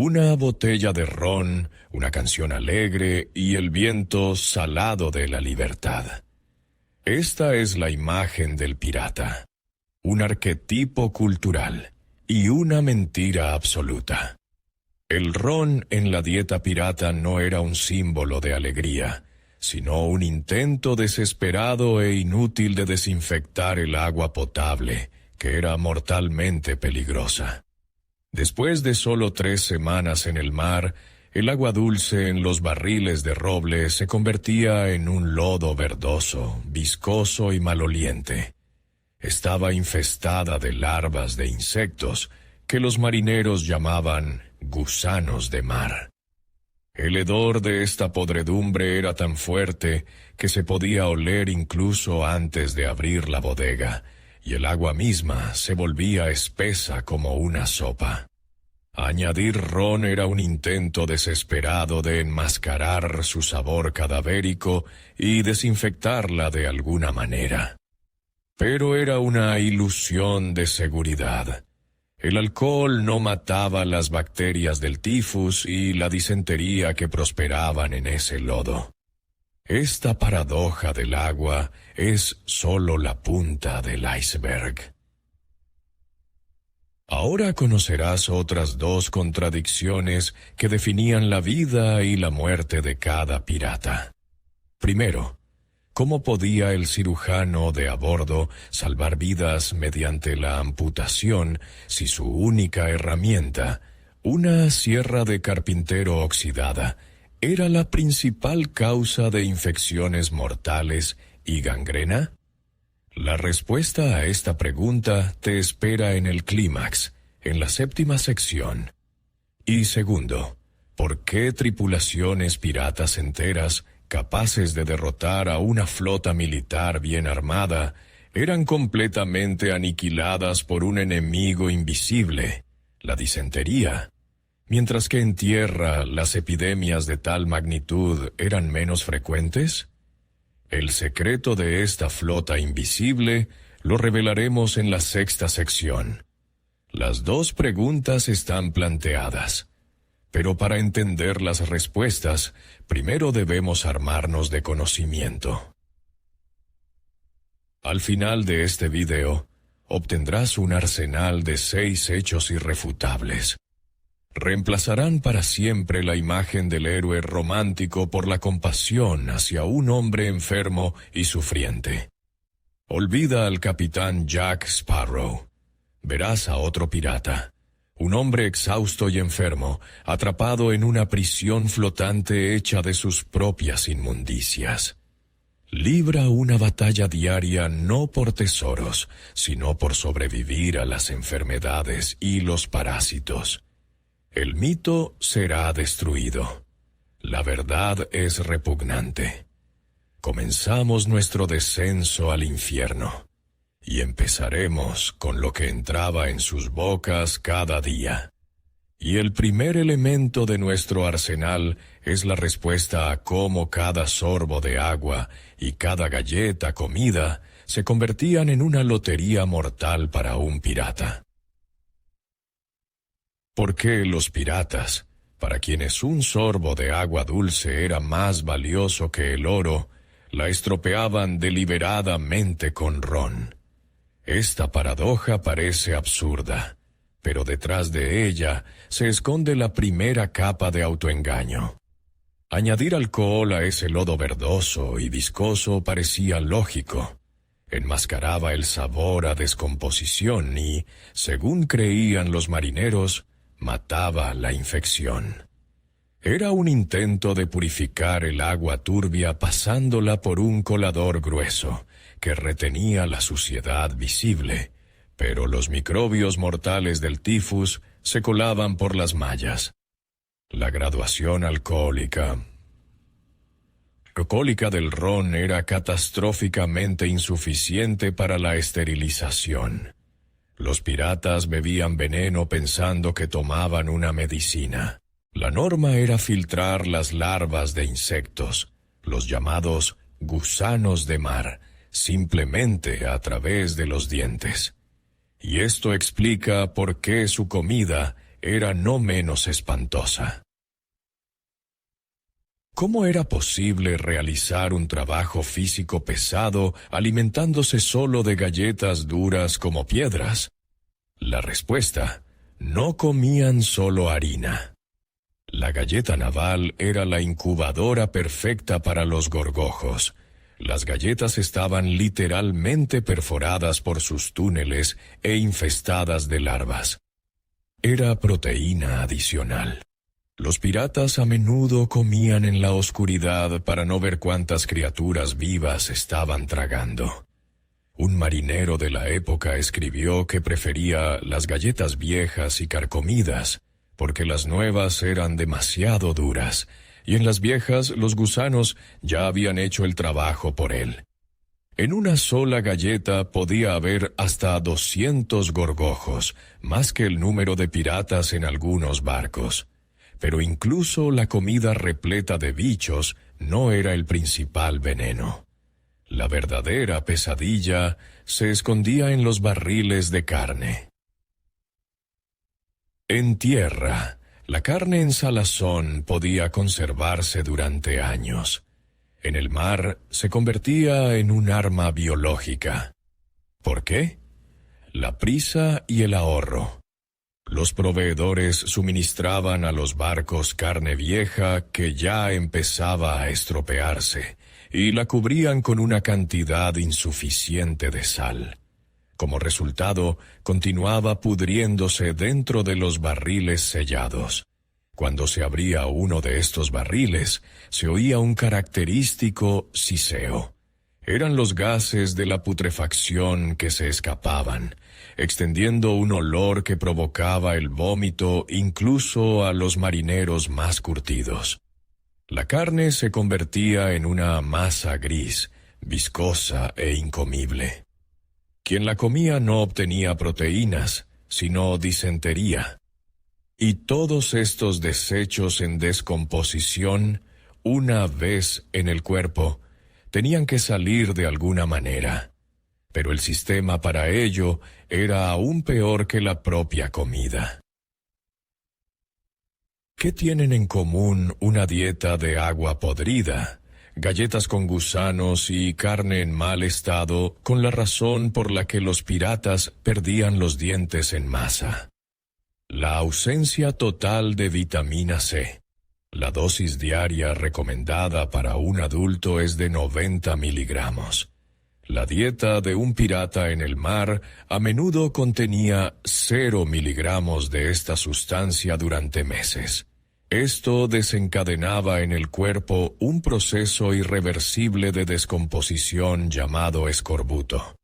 una botella de ron, una canción alegre y el viento salado de la libertad. Esta es la imagen del pirata, un arquetipo cultural y una mentira absoluta. El ron en la dieta pirata no era un símbolo de alegría, sino un intento desesperado e inútil de desinfectar el agua potable, que era mortalmente peligrosa. Después de solo 3 semanas en el mar, el agua dulce en los barriles de roble se convertía en un lodo verdoso, viscoso y maloliente. Estaba infestada de larvas de insectos que los marineros llamaban gusanos de mar. El hedor de esta podredumbre era tan fuerte que se podía oler incluso antes de abrir la bodega, y el agua misma se volvía espesa como una sopa. Añadir ron era un intento desesperado de enmascarar su sabor cadavérico y desinfectarla de alguna manera. Pero era una ilusión de seguridad. El alcohol no mataba las bacterias del tifus y la disentería que prosperaban en ese lodo. Esta paradoja del agua es solo la punta del iceberg. Ahora conocerás otras 2 contradicciones que definían la vida y la muerte de cada pirata. Primero, ¿cómo podía el cirujano de a bordo salvar vidas mediante la amputación si su única herramienta, una sierra de carpintero oxidada, era la principal causa de infecciones mortales y gangrena? La respuesta a esta pregunta te espera en el clímax, en la 7ª sección. Y segundo, ¿por qué tripulaciones piratas enteras, capaces de derrotar a una flota militar bien armada, eran completamente aniquiladas por un enemigo invisible, la disentería, mientras que en tierra las epidemias de tal magnitud eran menos frecuentes? El secreto de esta flota invisible lo revelaremos en la 6ª sección. Las 2 preguntas están planteadas, pero para entender las respuestas, primero debemos armarnos de conocimiento. Al final de este video, obtendrás un arsenal de 6 hechos irrefutables. Reemplazarán para siempre la imagen del héroe romántico por la compasión hacia un hombre enfermo y sufriente. Olvida al capitán Jack Sparrow. Verás a otro pirata, un hombre exhausto y enfermo, atrapado en una prisión flotante hecha de sus propias inmundicias. Libra una batalla diaria no por tesoros, sino por sobrevivir a las enfermedades y los parásitos. El mito será destruido. La verdad es repugnante. Comenzamos nuestro descenso al infierno, y empezaremos con lo que entraba en sus bocas cada día. Y el primer elemento de nuestro arsenal es la respuesta a cómo cada sorbo de agua y cada galleta comida se convertían en una lotería mortal para un pirata. ¿Por qué los piratas, para quienes un sorbo de agua dulce era más valioso que el oro, la estropeaban deliberadamente con ron? Esta paradoja parece absurda, pero detrás de ella se esconde la primera capa de autoengaño. Añadir alcohol a ese lodo verdoso y viscoso parecía lógico. Enmascaraba el sabor a descomposición y, según creían los marineros, mataba la infección. Era un intento de purificar el agua turbia pasándola por un colador grueso, que retenía la suciedad visible, pero los microbios mortales del tifus se colaban por las mallas. La graduación alcohólica del ron era catastróficamente insuficiente para la esterilización. Los piratas bebían veneno pensando que tomaban una medicina. La norma era filtrar las larvas de insectos, los llamados gusanos de mar, simplemente a través de los dientes. Y esto explica por qué su comida era no menos espantosa. ¿Cómo era posible realizar un trabajo físico pesado alimentándose solo de galletas duras como piedras? La respuesta: no comían solo harina. La galleta naval era la incubadora perfecta para los gorgojos. Las galletas estaban literalmente perforadas por sus túneles e infestadas de larvas. Era proteína adicional. Los piratas a menudo comían en la oscuridad para no ver cuántas criaturas vivas estaban tragando. Un marinero de la época escribió que prefería las galletas viejas y carcomidas, porque las nuevas eran demasiado duras, y en las viejas los gusanos ya habían hecho el trabajo por él. En una sola galleta podía haber hasta 200 gorgojos, más que el número de piratas en algunos barcos. Pero incluso la comida repleta de bichos no era el principal veneno. La verdadera pesadilla se escondía en los barriles de carne. En tierra, la carne en salazón podía conservarse durante años. En el mar se convertía en un arma biológica. ¿Por qué? La prisa y el ahorro. Los proveedores suministraban a los barcos carne vieja que ya empezaba a estropearse, y la cubrían con una cantidad insuficiente de sal. Como resultado, continuaba pudriéndose dentro de los barriles sellados. Cuando se abría uno de estos barriles, se oía un característico siseo. Eran los gases de la putrefacción que se escapaban, extendiendo un olor que provocaba el vómito incluso a los marineros más curtidos. La carne se convertía en una masa gris, viscosa e incomible. Quien la comía no obtenía proteínas, sino disentería. Y todos estos desechos en descomposición, una vez en el cuerpo, tenían que salir de alguna manera. Pero el sistema para ello era aún peor que la propia comida. ¿Qué tienen en común una dieta de agua podrida, galletas con gusanos y carne en mal estado con la razón por la que los piratas perdían los dientes en masa? La ausencia total de vitamina C. La dosis diaria recomendada para un adulto es de 90 miligramos. La dieta de un pirata en el mar a menudo contenía 0 miligramos de esta sustancia durante meses. Esto desencadenaba en el cuerpo un proceso irreversible de descomposición llamado escorbuto.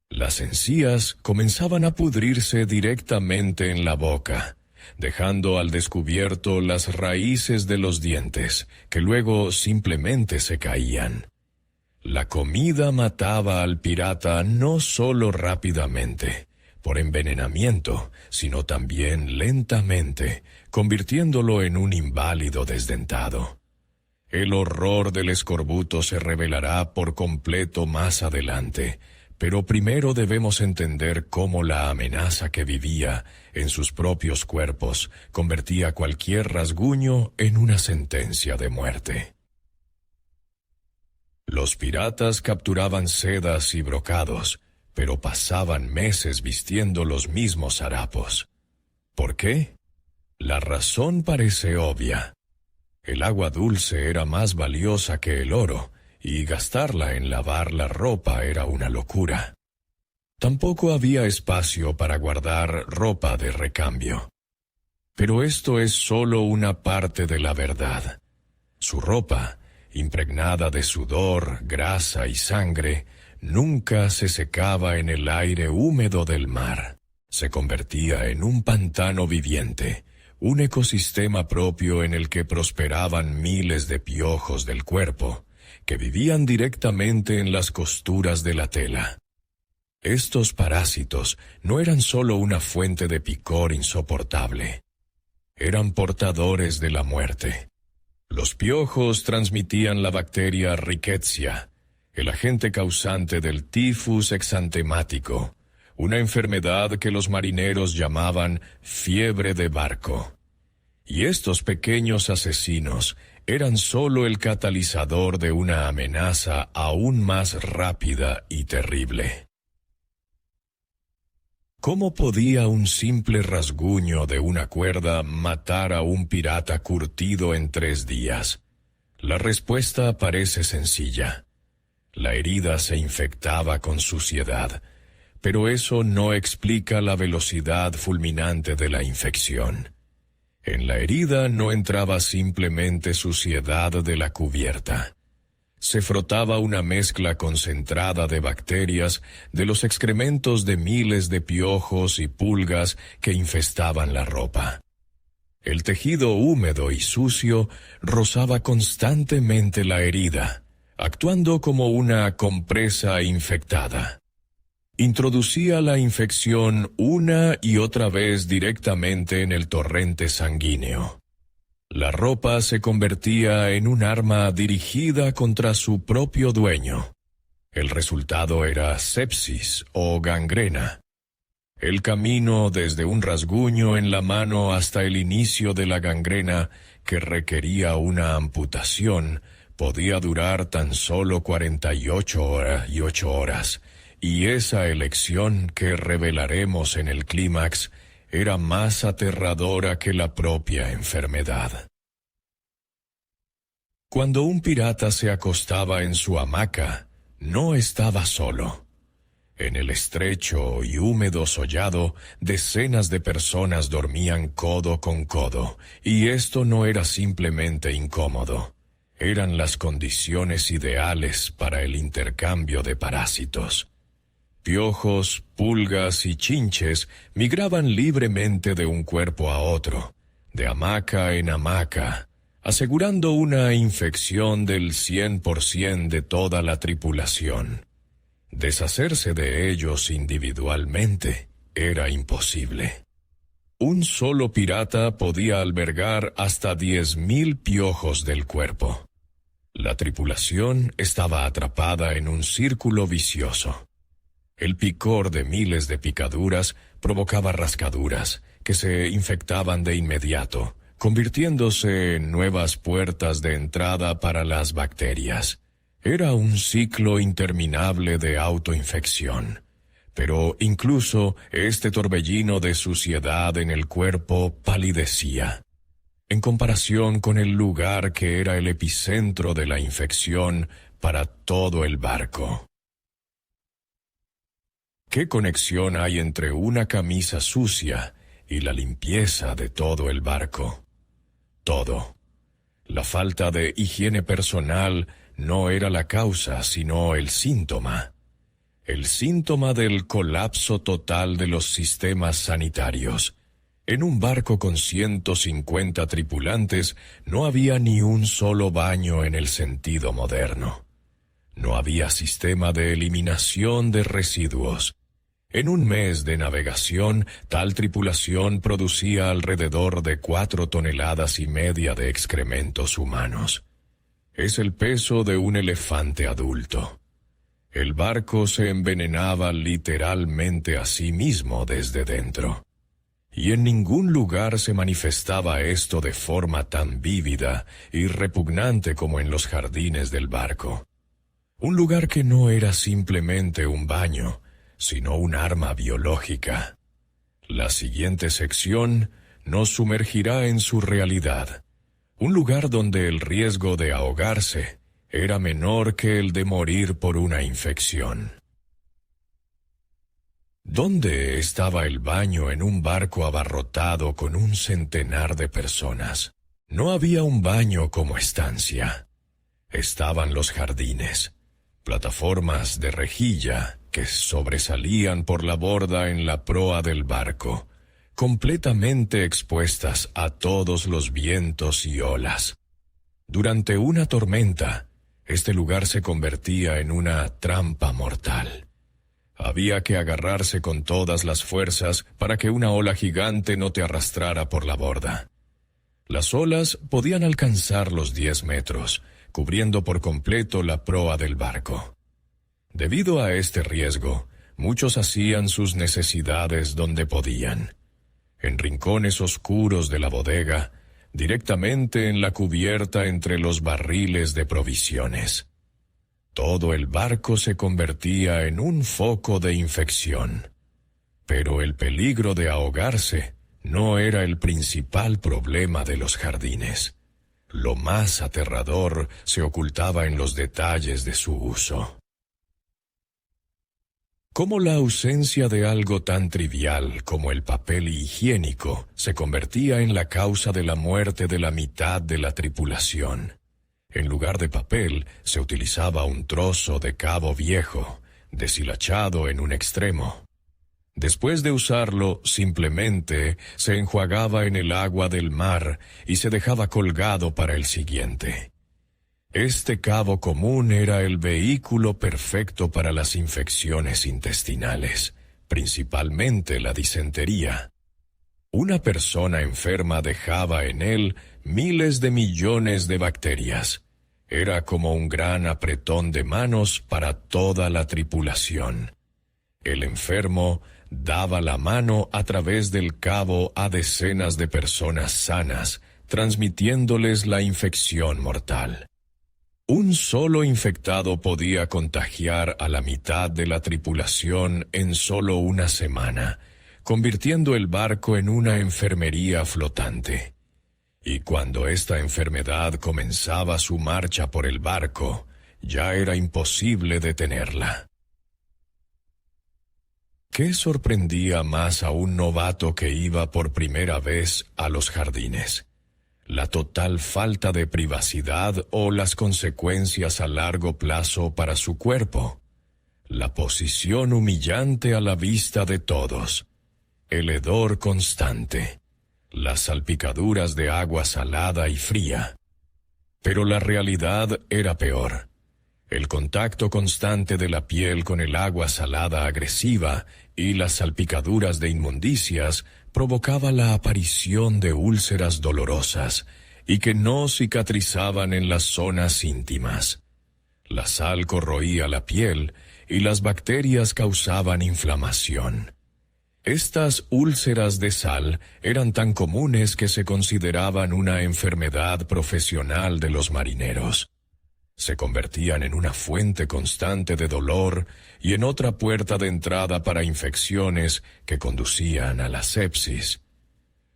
Las encías comenzaban a pudrirse directamente en la boca, dejando al descubierto las raíces de los dientes, que luego simplemente se caían. La comida mataba al pirata no solo rápidamente, por envenenamiento, sino también lentamente, convirtiéndolo en un inválido desdentado. El horror del escorbuto se revelará por completo más adelante, pero primero debemos entender cómo la amenaza que vivía en sus propios cuerpos convertía cualquier rasguño en una sentencia de muerte. Los piratas capturaban sedas y brocados, pero pasaban meses vistiendo los mismos harapos. ¿Por qué? La razón parece obvia. El agua dulce era más valiosa que el oro, y gastarla en lavar la ropa era una locura. Tampoco había espacio para guardar ropa de recambio. Pero esto es solo una parte de la verdad. Su ropa, impregnada de sudor, grasa y sangre, nunca se secaba en el aire húmedo del mar. Se convertía en un pantano viviente, un ecosistema propio en el que prosperaban miles de piojos del cuerpo, que vivían directamente en las costuras de la tela. Estos parásitos no eran solo una fuente de picor insoportable. Eran portadores de la muerte. Los piojos transmitían la bacteria Rickettsia, el agente causante del tifus exantemático, una enfermedad que los marineros llamaban fiebre de barco. Y estos pequeños asesinos eran solo el catalizador de una amenaza aún más rápida y terrible. ¿Cómo podía un simple rasguño de una cuerda matar a un pirata curtido en 3 días? La respuesta parece sencilla. La herida se infectaba con suciedad, pero eso no explica la velocidad fulminante de la infección. En la herida no entraba simplemente suciedad de la cubierta. Se frotaba una mezcla concentrada de bacterias de los excrementos de miles de piojos y pulgas que infestaban la ropa. El tejido húmedo y sucio rozaba constantemente la herida, actuando como una compresa infectada. Introducía la infección una y otra vez directamente en el torrente sanguíneo. La ropa se convertía en un arma dirigida contra su propio dueño. El resultado era sepsis o gangrena. El camino desde un rasguño en la mano hasta el inicio de la gangrena, que requería una amputación, podía durar tan solo 48 horas, y esa elección que revelaremos en el clímax era más aterradora que la propia enfermedad. Cuando un pirata se acostaba en su hamaca, no estaba solo. En el estrecho y húmedo sollado, decenas de personas dormían codo con codo, y esto no era simplemente incómodo. Eran las condiciones ideales para el intercambio de parásitos. Piojos, pulgas y chinches migraban libremente de un cuerpo a otro, de hamaca en hamaca, asegurando una infección del 100% de toda la tripulación. Deshacerse de ellos individualmente era imposible. Un solo pirata podía albergar hasta 10,000 piojos del cuerpo. La tripulación estaba atrapada en un círculo vicioso. El picor de miles de picaduras provocaba rascaduras que se infectaban de inmediato, convirtiéndose en nuevas puertas de entrada para las bacterias. Era un ciclo interminable de autoinfección. Pero incluso este torbellino de suciedad en el cuerpo palidecía. En comparación con el lugar que era el epicentro de la infección para todo el barco. ¿Qué conexión hay entre una camisa sucia y la limpieza de todo el barco? Todo. La falta de higiene personal no era la causa, sino el síntoma. El síntoma del colapso total de los sistemas sanitarios. En un barco con 150 tripulantes no había ni un solo baño en el sentido moderno. No había sistema de eliminación de residuos. En un mes de navegación, tal tripulación producía alrededor de 4,5 toneladas de excrementos humanos. Es el peso de un elefante adulto. El barco se envenenaba literalmente a sí mismo desde dentro. Y en ningún lugar se manifestaba esto de forma tan vívida y repugnante como en los jardines del barco. Un lugar que no era simplemente un baño, sino un arma biológica. La siguiente sección nos sumergirá en su realidad. Un lugar donde el riesgo de ahogarse era menor que el de morir por una infección. ¿Dónde estaba el baño en un barco abarrotado con 100 de personas? No había un baño como estancia. Estaban los jardines, plataformas de rejilla que sobresalían por la borda en la proa del barco, completamente expuestas a todos los vientos y olas. Durante una tormenta, este lugar se convertía en una trampa mortal. Había que agarrarse con todas las fuerzas para que una ola gigante no te arrastrara por la borda. Las olas podían alcanzar los 10 metros, cubriendo por completo la proa del barco. Debido a este riesgo, muchos hacían sus necesidades donde podían, en rincones oscuros de la bodega, directamente en la cubierta entre los barriles de provisiones. Todo el barco se convertía en un foco de infección. Pero el peligro de ahogarse no era el principal problema de los jardines. Lo más aterrador se ocultaba en los detalles de su uso. ¿Cómo la ausencia de algo tan trivial como el papel higiénico se convertía en la causa de la muerte de la mitad de la tripulación? En lugar de papel, se utilizaba un trozo de cabo viejo, deshilachado en un extremo. Después de usarlo, simplemente se enjuagaba en el agua del mar y se dejaba colgado para el siguiente. Este cabo común era el vehículo perfecto para las infecciones intestinales, principalmente la disentería. Una persona enferma dejaba en él miles de millones de bacterias. Era como un gran apretón de manos para toda la tripulación. El enfermo daba la mano a través del cabo a decenas de personas sanas, transmitiéndoles la infección mortal. Un solo infectado podía contagiar a la mitad de la tripulación en solo una semana, convirtiendo el barco en una enfermería flotante. Y cuando esta enfermedad comenzaba su marcha por el barco, ya era imposible detenerla. ¿Qué sorprendía más a un novato que iba por primera vez a los jardines? ¿La total falta de privacidad o las consecuencias a largo plazo para su cuerpo? La posición humillante a la vista de todos, el hedor constante, las salpicaduras de agua salada y fría. Pero la realidad era peor. El contacto constante de la piel con el agua salada agresiva y las salpicaduras de inmundicias provocaba la aparición de úlceras dolorosas y que no cicatrizaban en las zonas íntimas. La sal corroía la piel y las bacterias causaban inflamación. Estas úlceras de sal eran tan comunes que se consideraban una enfermedad profesional de los marineros. Se convertían en una fuente constante de dolor y en otra puerta de entrada para infecciones que conducían a la sepsis.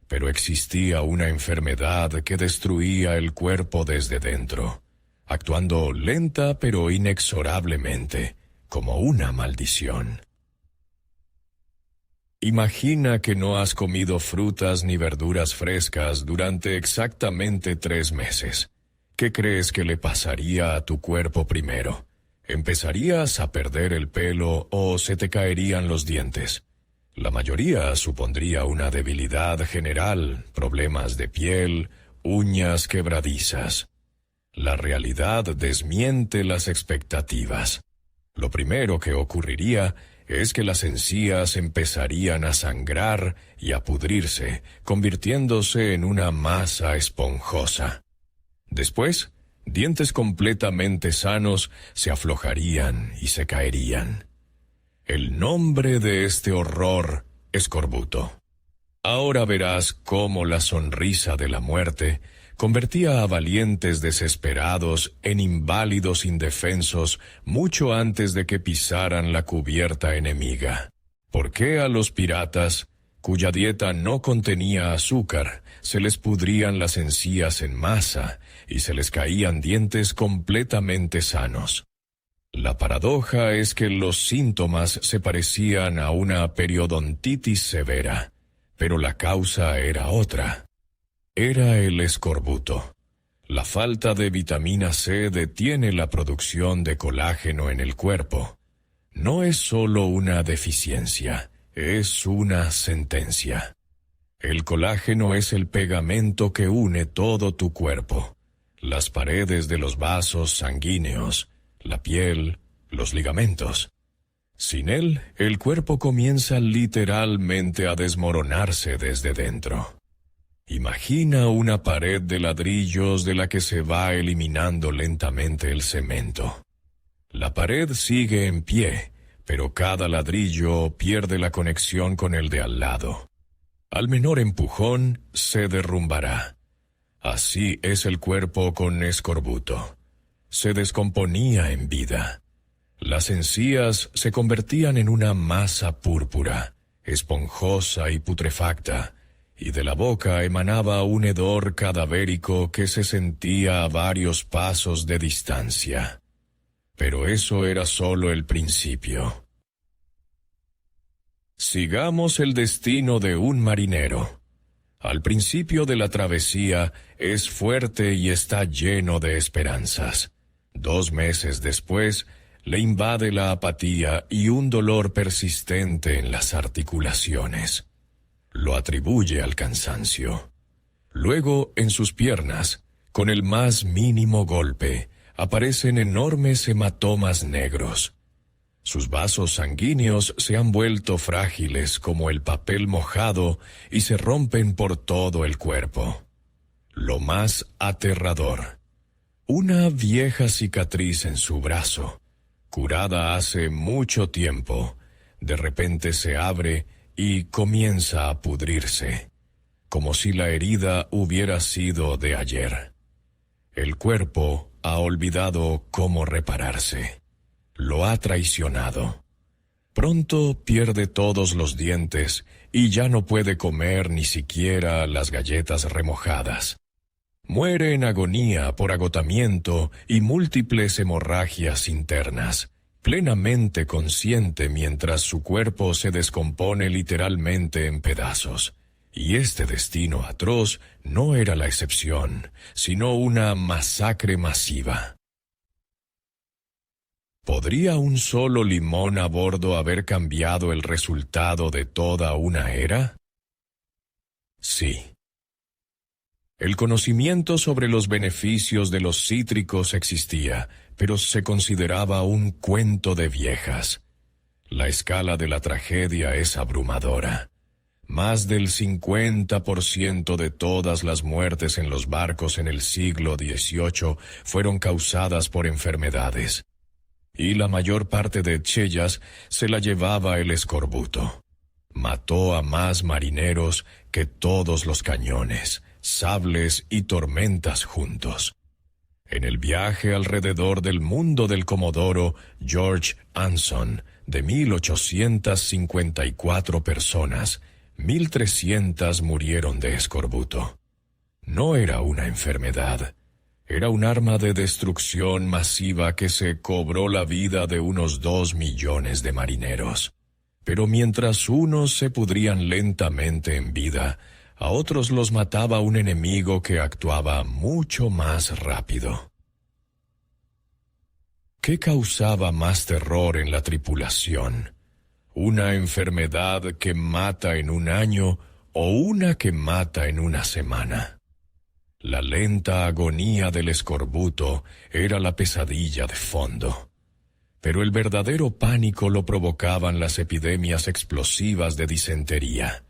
Pero existía una enfermedad que destruía el cuerpo desde dentro, actuando lenta pero inexorablemente, como una maldición. Imagina que no has comido frutas ni verduras frescas durante exactamente 3 meses. ¿Qué crees que le pasaría a tu cuerpo primero? ¿Empezarías a perder el pelo o se te caerían los dientes? La mayoría supondría una debilidad general, problemas de piel, uñas quebradizas. La realidad desmiente las expectativas. Lo primero que ocurriría es que las encías empezarían a sangrar y a pudrirse, convirtiéndose en una masa esponjosa. Después, dientes completamente sanos se aflojarían y se caerían. El nombre de este horror, escorbuto. Ahora verás cómo la sonrisa de la muerte convertía a valientes desesperados en inválidos indefensos mucho antes de que pisaran la cubierta enemiga. ¿Por qué a los piratas, cuya dieta no contenía azúcar, se les pudrían las encías en masa y se les caían dientes completamente sanos? La paradoja es que los síntomas se parecían a una periodontitis severa, pero la causa era otra. Era el escorbuto. La falta de vitamina C detiene la producción de colágeno en el cuerpo. No es solo una deficiencia, es una sentencia. El colágeno es el pegamento que une todo tu cuerpo, las paredes de los vasos sanguíneos, la piel, los ligamentos. Sin él, el cuerpo comienza literalmente a desmoronarse desde dentro. Imagina una pared de ladrillos de la que se va eliminando lentamente el cemento. La pared sigue en pie, pero cada ladrillo pierde la conexión con el de al lado. Al menor empujón se derrumbará. Así es el cuerpo con escorbuto. Se descomponía en vida. Las encías se convertían en una masa púrpura, esponjosa y putrefacta, y de la boca emanaba un hedor cadavérico que se sentía a varios pasos de distancia. Pero eso era solo el principio. Sigamos el destino de un marinero. Al principio de la travesía es fuerte y está lleno de esperanzas. 2 meses después, le invade la apatía y un dolor persistente en las articulaciones. Lo atribuye al cansancio. Luego, en sus piernas, con el más mínimo golpe, aparecen enormes hematomas negros. Sus vasos sanguíneos se han vuelto frágiles como el papel mojado y se rompen por todo el cuerpo. Lo más aterrador: una vieja cicatriz en su brazo, curada hace mucho tiempo, de repente se abre y comienza a pudrirse, como si la herida hubiera sido de ayer. El cuerpo ha olvidado cómo repararse. Lo ha traicionado. Pronto pierde todos los dientes y ya no puede comer ni siquiera las galletas remojadas. Muere en agonía por agotamiento y múltiples hemorragias internas, plenamente consciente mientras su cuerpo se descompone literalmente en pedazos. Y este destino atroz no era la excepción, sino una masacre masiva. ¿Podría un solo limón a bordo haber cambiado el resultado de toda una era? Sí. El conocimiento sobre los beneficios de los cítricos existía, pero se consideraba un cuento de viejas. La escala de la tragedia es abrumadora. Más del 50% de todas las muertes en los barcos en el siglo XVIII fueron causadas por enfermedades. Y la mayor parte de ellas se la llevaba el escorbuto. Mató a más marineros que todos los cañones, sables y tormentas juntos. En el viaje alrededor del mundo del comodoro George Anson, de 1854 personas, 1,300 murieron de escorbuto. No era una enfermedad. Era un arma de destrucción masiva que se cobró la vida de unos 2 millones de marineros. Pero mientras unos se pudrían lentamente en vida, a otros los mataba un enemigo que actuaba mucho más rápido. ¿Qué causaba más terror en la tripulación? ¿Una enfermedad que mata en un año o una que mata en una semana? La lenta agonía del escorbuto era la pesadilla de fondo. Pero el verdadero pánico lo provocaban las epidemias explosivas de disentería.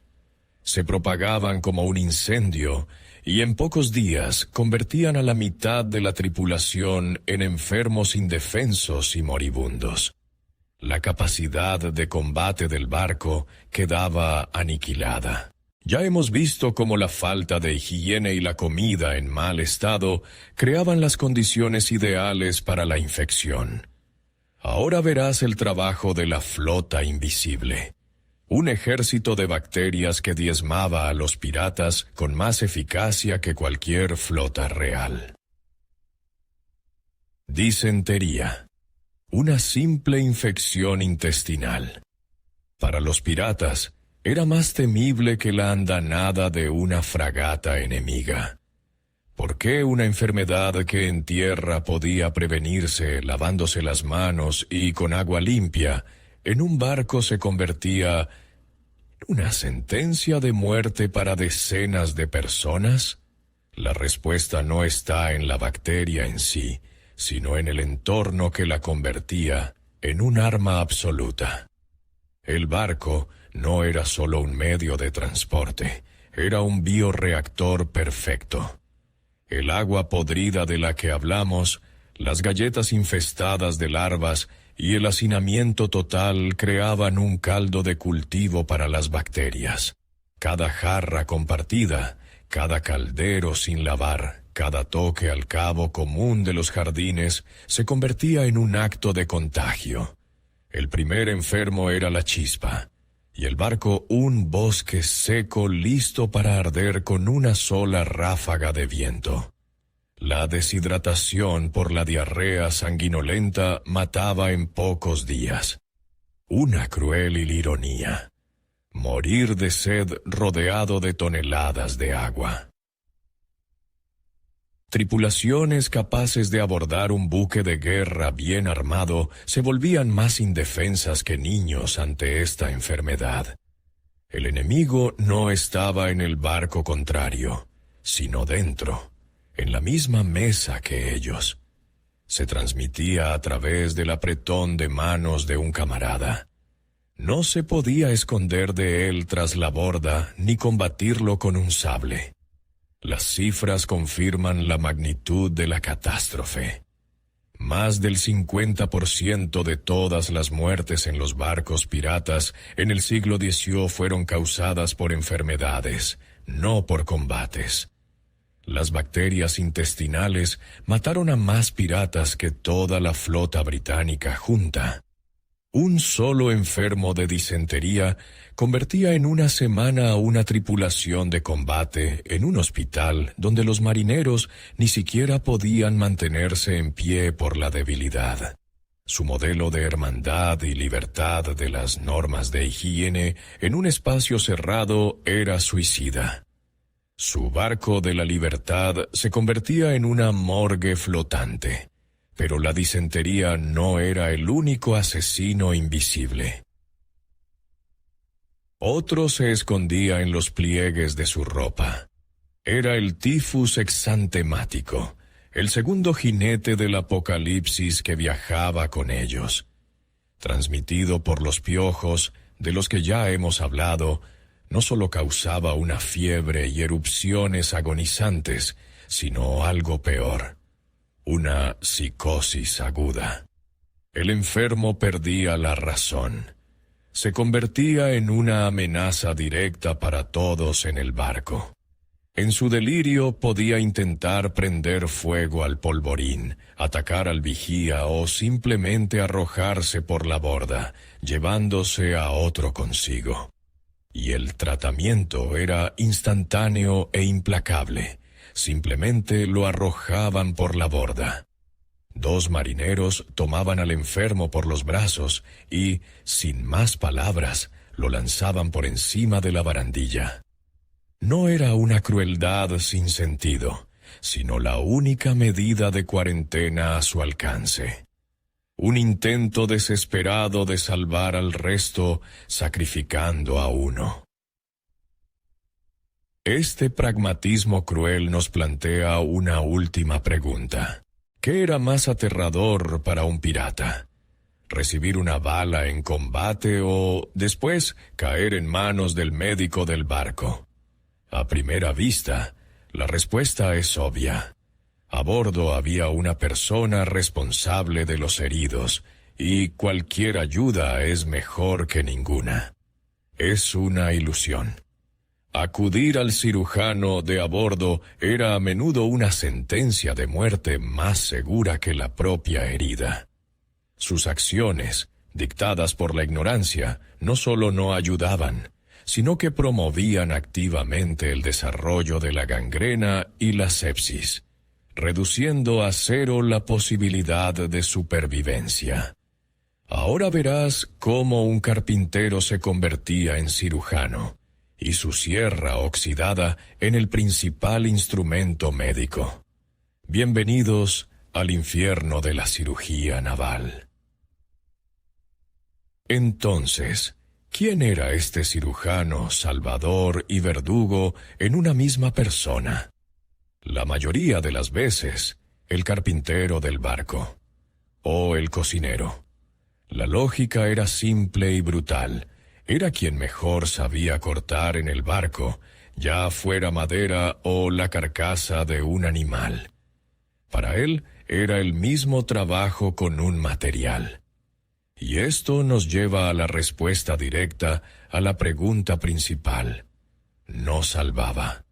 Se propagaban como un incendio y en pocos días convertían a la mitad de la tripulación en enfermos indefensos y moribundos. La capacidad de combate del barco quedaba aniquilada. Ya hemos visto cómo la falta de higiene y la comida en mal estado creaban las condiciones ideales para la infección. Ahora verás el trabajo de la flota invisible. Un ejército de bacterias que diezmaba a los piratas con más eficacia que cualquier flota real. Disentería. Una simple infección intestinal. Para los piratas, era más temible que la andanada de una fragata enemiga. ¿Por qué una enfermedad que en tierra podía prevenirse lavándose las manos y con agua limpia, en un barco se convertía en una sentencia de muerte para decenas de personas? La respuesta no está en la bacteria en sí, sino en el entorno que la convertía en un arma absoluta. El barco no era solo un medio de transporte, era un bioreactor perfecto. El agua podrida de la que hablamos, las galletas infestadas de larvas y el hacinamiento total creaban un caldo de cultivo para las bacterias. Cada jarra compartida, cada caldero sin lavar, cada toque al cabo común de los jardines se convertía en un acto de contagio. El primer enfermo era la chispa, y el barco un bosque seco listo para arder con una sola ráfaga de viento. La deshidratación por la diarrea sanguinolenta mataba en pocos días. Una cruel ironía. Morir de sed rodeado de toneladas de agua. Tripulaciones capaces de abordar un buque de guerra bien armado se volvían más indefensas que niños ante esta enfermedad. El enemigo no estaba en el barco contrario, sino dentro, en la misma mesa que ellos. Se transmitía a través del apretón de manos de un camarada. No se podía esconder de él tras la borda ni combatirlo con un sable. Las cifras confirman la magnitud de la catástrofe. Más del 50% de todas las muertes en los barcos piratas en el siglo XVIII fueron causadas por enfermedades, no por combates. Las bacterias intestinales mataron a más piratas que toda la flota británica junta. Un solo enfermo de disentería convertía en una semana a una tripulación de combate en un hospital donde los marineros ni siquiera podían mantenerse en pie por la debilidad. Su modelo de hermandad y libertad de las normas de higiene en un espacio cerrado era suicida. Su barco de la libertad se convertía en una morgue flotante. Pero la disentería no era el único asesino invisible. Otro se escondía en los pliegues de su ropa. Era el tifus exantemático, el segundo jinete del apocalipsis que viajaba con ellos. Transmitido por los piojos, de los que ya hemos hablado, no solo causaba una fiebre y erupciones agonizantes, sino algo peor. Una psicosis aguda. El enfermo perdía la razón. Se convertía en una amenaza directa para todos en el barco. En su delirio podía intentar prender fuego al polvorín, atacar al vigía o simplemente arrojarse por la borda, llevándose a otro consigo. Y el tratamiento era instantáneo e implacable. Simplemente lo arrojaban por la borda. 2 marineros tomaban al enfermo por los brazos y, sin más palabras, lo lanzaban por encima de la barandilla. No era una crueldad sin sentido, sino la única medida de cuarentena a su alcance. Un intento desesperado de salvar al resto, sacrificando a uno. Este pragmatismo cruel nos plantea una última pregunta. ¿Qué era más aterrador para un pirata? ¿Recibir una bala en combate o, después, caer en manos del médico del barco? A primera vista, la respuesta es obvia. A bordo había una persona responsable de los heridos, y cualquier ayuda es mejor que ninguna. Es una ilusión. Acudir al cirujano de a bordo era a menudo una sentencia de muerte más segura que la propia herida. Sus acciones, dictadas por la ignorancia, no solo no ayudaban, sino que promovían activamente el desarrollo de la gangrena y la sepsis, reduciendo a cero la posibilidad de supervivencia. Ahora verás cómo un carpintero se convertía en cirujano, y su sierra oxidada en el principal instrumento médico. Bienvenidos al infierno de la cirugía naval. Entonces, ¿quién era este cirujano, salvador y verdugo en una misma persona? La mayoría de las veces, el carpintero del barco, o el cocinero. La lógica era simple y brutal. Era quien mejor sabía cortar en el barco, ya fuera madera o la carcasa de un animal. Para él era el mismo trabajo con un material. Y esto nos lleva a la respuesta directa a la pregunta principal. No salvaba.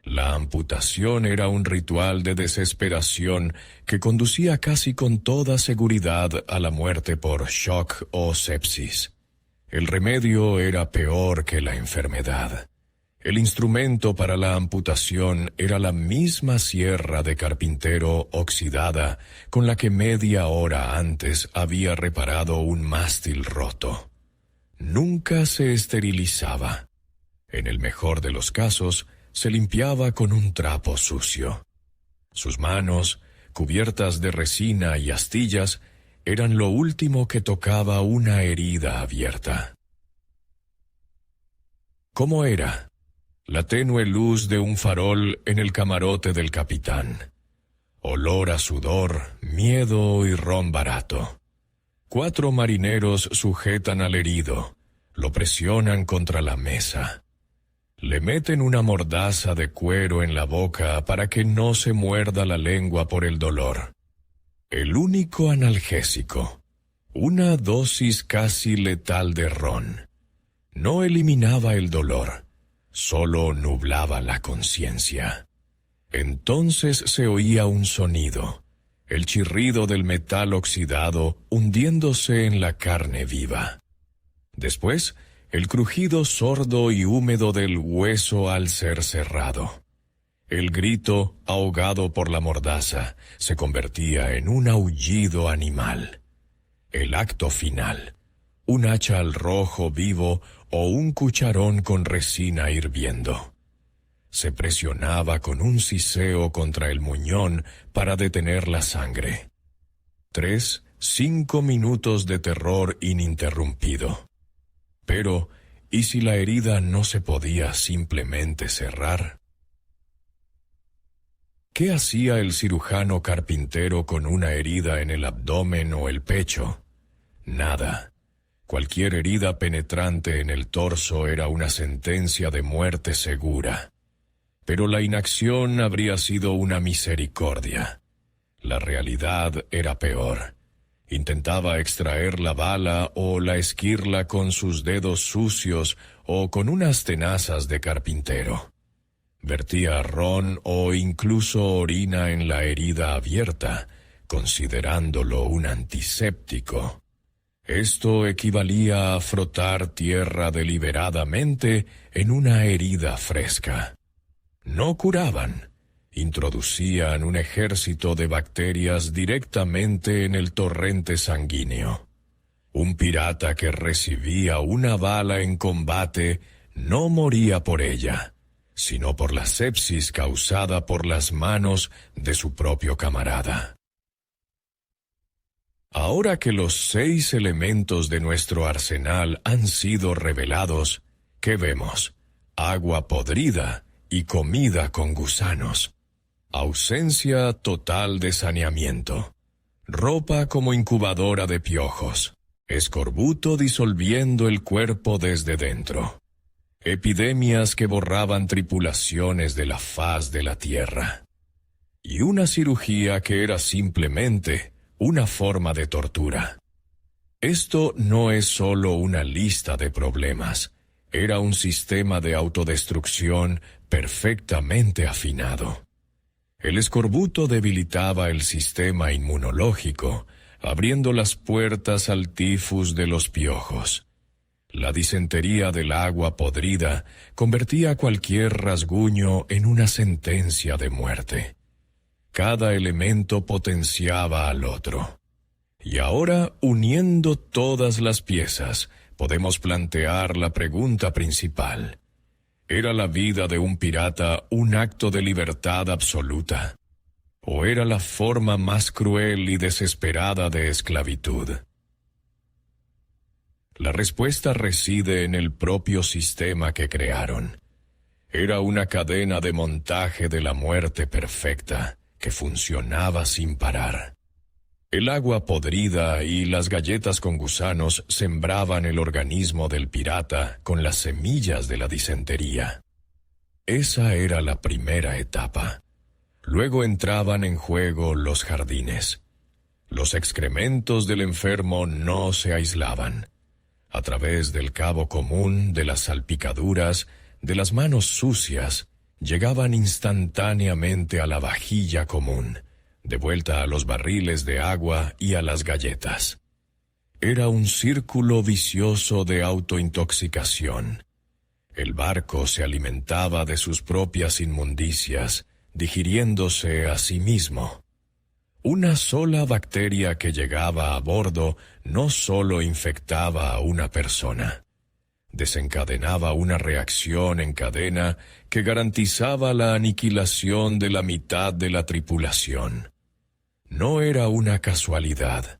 La amputación era un ritual de desesperación que conducía casi con toda seguridad a la muerte por shock o sepsis. El remedio era peor que la enfermedad. El instrumento para la amputación era la misma sierra de carpintero oxidada con la que media hora antes había reparado un mástil roto. Nunca se esterilizaba. En el mejor de los casos, se limpiaba con un trapo sucio. Sus manos, cubiertas de resina y astillas, eran lo último que tocaba una herida abierta. ¿Cómo era? La tenue luz de un farol en el camarote del capitán. Olor a sudor, miedo y ron barato. 4 marineros sujetan al herido, lo presionan contra la mesa. Le meten una mordaza de cuero en la boca para que no se muerda la lengua por el dolor. El único analgésico, una dosis casi letal de ron. No eliminaba el dolor. Solo nublaba la conciencia. Entonces se oía un sonido, el chirrido del metal oxidado hundiéndose en la carne viva. Después, el crujido sordo y húmedo del hueso al ser cerrado. El grito, ahogado por la mordaza, se convertía en un aullido animal. El acto final, un hacha al rojo vivo o un cucharón con resina hirviendo. Se presionaba con un siseo contra el muñón para detener la sangre. 5 minutos de terror ininterrumpido. Pero, ¿y si la herida no se podía simplemente cerrar? ¿Qué hacía el cirujano carpintero con una herida en el abdomen o el pecho? Nada. Cualquier herida penetrante en el torso era una sentencia de muerte segura. Pero la inacción habría sido una misericordia. La realidad era peor. Intentaba extraer la bala o la esquirla con sus dedos sucios o con unas tenazas de carpintero. Vertía ron o incluso orina en la herida abierta, considerándolo un antiséptico. Esto equivalía a frotar tierra deliberadamente en una herida fresca. No curaban, introducían un ejército de bacterias directamente en el torrente sanguíneo. Un pirata que recibía una bala en combate no moría por ella, sino por la sepsis causada por las manos de su propio camarada. Ahora que los 6 elementos de nuestro arsenal han sido revelados, ¿qué vemos? Agua podrida y comida con gusanos. Ausencia total de saneamiento. Ropa como incubadora de piojos. Escorbuto disolviendo el cuerpo desde dentro. Epidemias que borraban tripulaciones de la faz de la tierra. Y una cirugía que era simplemente una forma de tortura. Esto no es solo una lista de problemas, era un sistema de autodestrucción perfectamente afinado. El escorbuto debilitaba el sistema inmunológico, abriendo las puertas al tifus de los piojos. La disentería del agua podrida convertía cualquier rasguño en una sentencia de muerte. Cada elemento potenciaba al otro. Y ahora, uniendo todas las piezas, podemos plantear la pregunta principal. ¿Era la vida de un pirata un acto de libertad absoluta? ¿O era la forma más cruel y desesperada de esclavitud? La respuesta reside en el propio sistema que crearon. Era una cadena de montaje de la muerte perfecta, que funcionaba sin parar. El agua podrida y las galletas con gusanos sembraban el organismo del pirata con las semillas de la disentería. Esa era la primera etapa. Luego entraban en juego los jardines. Los excrementos del enfermo no se aislaban. A través del cabo común, de las salpicaduras, de las manos sucias, llegaban instantáneamente a la vajilla común, de vuelta a los barriles de agua y a las galletas. Era un círculo vicioso de autointoxicación. El barco se alimentaba de sus propias inmundicias, digiriéndose a sí mismo. Una sola bacteria que llegaba a bordo no solo infectaba a una persona, desencadenaba una reacción en cadena que garantizaba la aniquilación de la mitad de la tripulación. No era una casualidad,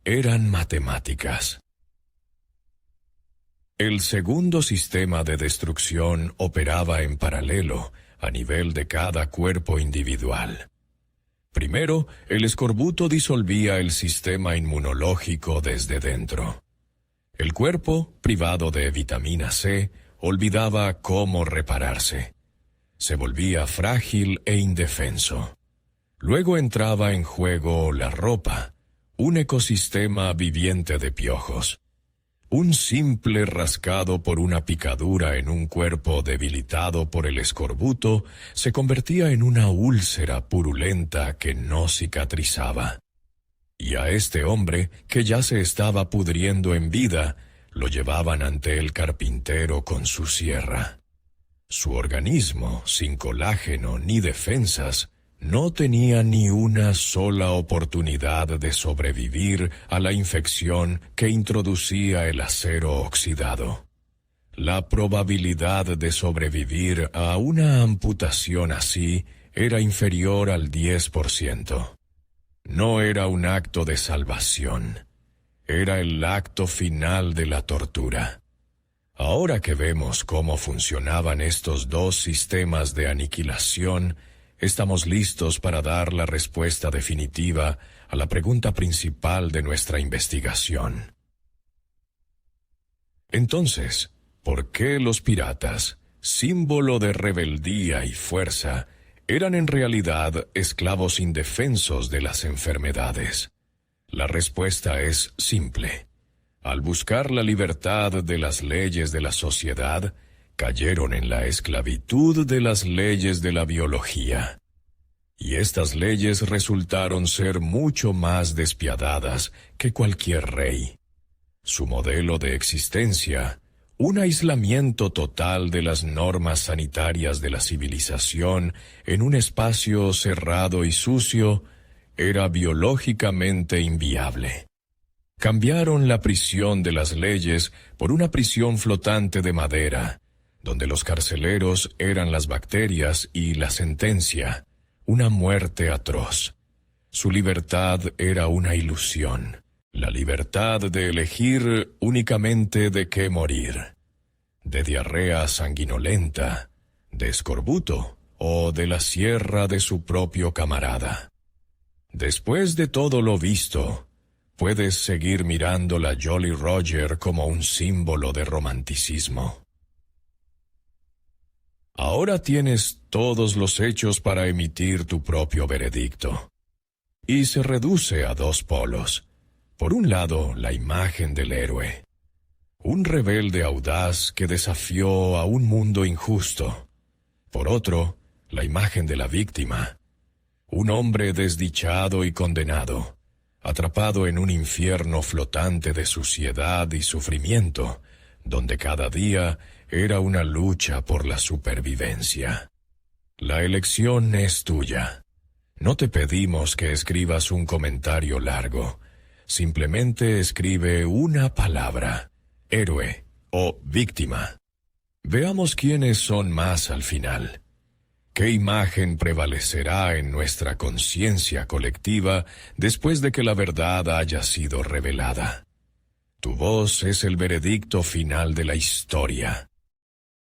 eran matemáticas. El segundo sistema de destrucción operaba en paralelo, a nivel de cada cuerpo individual. Primero, el escorbuto disolvía el sistema inmunológico desde dentro. El cuerpo, privado de vitamina C, olvidaba cómo repararse. Se volvía frágil e indefenso. Luego entraba en juego la ropa, un ecosistema viviente de piojos. Un simple rascado por una picadura en un cuerpo debilitado por el escorbuto se convertía en una úlcera purulenta que no cicatrizaba. Y a este hombre, que ya se estaba pudriendo en vida, lo llevaban ante el carpintero con su sierra. Su organismo, sin colágeno ni defensas, no tenía ni una sola oportunidad de sobrevivir a la infección que introducía el acero oxidado. La probabilidad de sobrevivir a una amputación así era inferior al 10%. No era un acto de salvación, era el acto final de la tortura. Ahora que vemos cómo funcionaban estos dos sistemas de aniquilación, estamos listos para dar la respuesta definitiva a la pregunta principal de nuestra investigación. Entonces, ¿por qué los piratas, símbolo de rebeldía y fuerza, eran en realidad esclavos indefensos de las enfermedades? La respuesta es simple. Al buscar la libertad de las leyes de la sociedad, cayeron en la esclavitud de las leyes de la biología. Y estas leyes resultaron ser mucho más despiadadas que cualquier rey. Su modelo de existencia, un aislamiento total de las normas sanitarias de la civilización en un espacio cerrado y sucio, era biológicamente inviable. Cambiaron la prisión de las leyes por una prisión flotante de madera, donde los carceleros eran las bacterias y la sentencia, una muerte atroz. Su libertad era una ilusión, la libertad de elegir únicamente de qué morir, de diarrea sanguinolenta, de escorbuto o de la sierra de su propio camarada. Después de todo lo visto, puedes seguir mirando la Jolly Roger como un símbolo de romanticismo. Ahora tienes todos los hechos para emitir tu propio veredicto. Y se reduce a dos polos. Por un lado, la imagen del héroe. Un rebelde audaz que desafió a un mundo injusto. Por otro, la imagen de la víctima. Un hombre desdichado y condenado, atrapado en un infierno flotante de suciedad y sufrimiento, donde cada día era una lucha por la supervivencia. La elección es tuya. No te pedimos que escribas un comentario largo. Simplemente escribe una palabra, héroe o víctima. Veamos quiénes son más al final. ¿Qué imagen prevalecerá en nuestra conciencia colectiva después de que la verdad haya sido revelada? Tu voz es el veredicto final de la historia.